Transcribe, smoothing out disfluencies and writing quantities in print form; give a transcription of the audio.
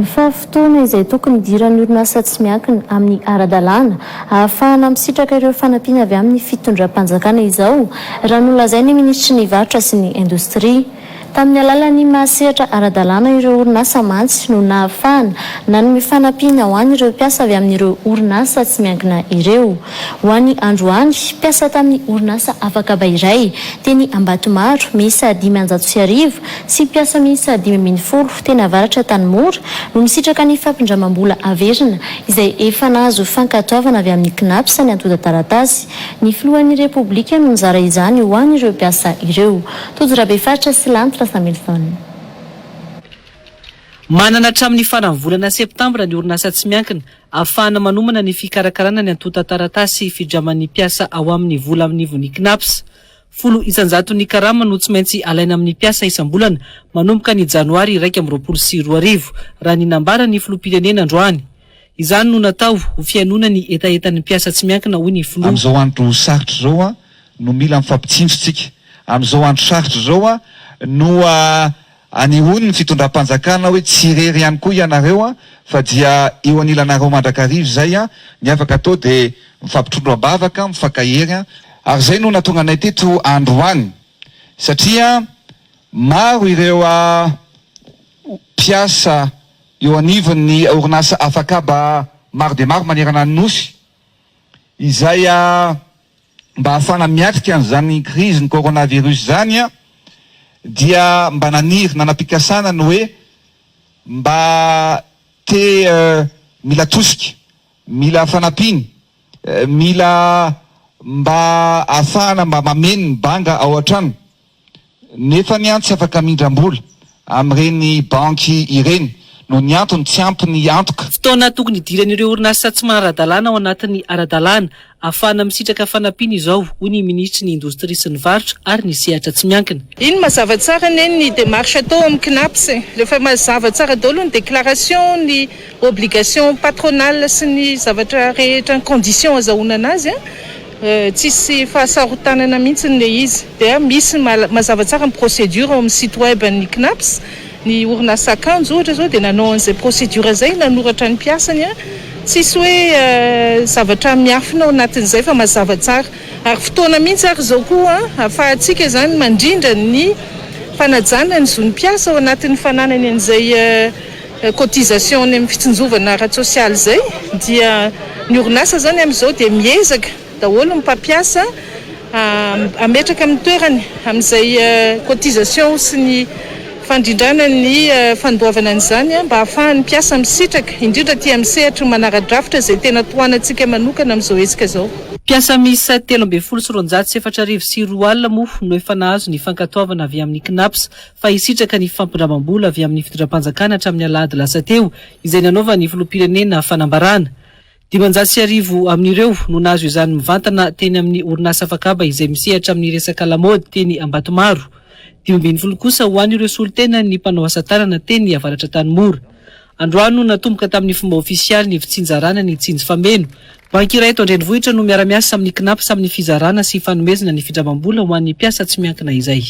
Fa fotoana izay tokony hidiran'ny orinasa tsy miankina amin'ny ara-dàlana ahafahana misitraka ireo fanampiana avy amin'ny fitondram-panjakana izao raha nolazainy Ministry ny Varotra sy ny Indostria. Tamin'ny alalan'ny mahasehatra ara-dàlana ireo orinasa mantsy no nahafahana nanome fanampiana ho an'ny ireo mpiasa avy amin'ireo orinasa tsy miankina ireo. Ho an'ny androany, mpiasa tamin'ny orinasa afakaba iray teny Ambatomaro miisa 550 sy mpiasa miisa 540 teny Varotra Tanimora no misitraka ny fampindramam-bola averina izay efa nahazo fankatoavana avy amin'ny CNAPS ny antota-taratasy. Ny filohan'ny Repoblika no nizara izany ho an'ireo mpiasa ireo. Tojo-rabefaritra sy lanitra manana hatramin'ny faran'ny volana septambra ny orinasa tsy miankina ahafahana manomana ny fikarakarana ny antota-taratasy fidraman'ny mpiasa ao amin'ny vola anivon'ny CNAPS. 10 ny karama no tsy maintsy alaina amin'ny mpiasa isam-bolana manomboka ny janoary 2024 raha ny nambara ny filoham-pirenena androany. Izany no natao ho fianona ny etaetan'ny mpiasa tsy miankina hoy ny filoha. Amin'izao andro sarotra zao no mila mifampitsinjotsika. Amin'izao andro sarotra zao no anivon'ny fitondram-panjakana hoe tsy irery ihany koa ianareo fa dia eo anilanareo mandrakarivo zay ny afaka atao dia mifampitondra-bavaka mifakahery ary zay no natonga anay teto androany satria maro ireo mpiasa eo anivon'ny orinasa afakaba maro dia maro manerana ny nosy izay mba ahafana miatrika an'izany crise ny coronavirus zany dia mba naniry nanam-pikasana no hoe mba mila tosika, mila fanampiany, mila mba ahafahana mba mameno ny banga ao an-trano nefa ny tsy afaka mindram-bola amin'ireny banky ireny no ny antony tsy ampy antoka. Fotoana tokony hidiran'ireo orinasa tsy mara-dàlana ao anatin'ny ara-dàlana ahafahana misitraka fanampiana izao hoy ny Ministry ny Indostria sy ny Varotra ary ny sehatra tsy miankina. Iny mazava tsara ny démarche atao amin'ny CNAPS. Rehefa mazava tsara daholo ny déclaration, ny obligation patronale sy ny zavatra rehetra ny condition azahoana anazy tsisy fahasarotanana mihitsy le izy. Dia misy mazava tsara ny procédure amin'ny site web ny CNAPS. Ny orinasa akanjo ohatra zao dia nanao an'izay procédure zay nanoratra ny mpiasany tsisy hoe zavatra miafina ao anatin'izay fa mazava tsara ary fotoana mihitsy ary zao koa ahafahantsika zany mandrindra ny fanajana ny zon'ny mpiasa ao anatin'ny fananany an'izay cotisation ny amin'ny fitsinjovana ara-tsosialy zay dia ny orinasa zany amin'izao dia miezaka daholo ny mpampiasa ametraka amin'ny toerany amin'izay cotisation sy ny fandrindrana ny fandoavana an'izany mba ahafahan'ny mpiasa misitraka indrindra tia misehatra manara-drafitra zay tena toanantsika manokana amin'izao hetsika zao. Mpiasa miisa 374 alina moa no efa nahazo ny fankatoavana avy amin'ny CNAPS fa hisitraka ny fampindramam-bola avy amin'ny fitondram-panjakana hatramin'ny alahady lasa teo izay nanaova ny filoham-pirenena fanambarana. 500 amin'ireo no nahazo izany mivantana teny amin'ny orinasa afakaba izay misehatra amin'ny resaka lamaody teny Ambatomaro. 20 kosa ho an'ireo solitena ny mpanao Asatanana teny Varotra Tanimora. Androany no natomboka tamin'ny fomba ofisialy ny fitsinjarana ny Tsinjo Fameno. Banky iray eto an-drenivohitra no miara-miasa amin'ny CNAPS amin'ny fizarana sy fanomezana ny findramam-bola ho an'ny mpiasa tsy miankina izay.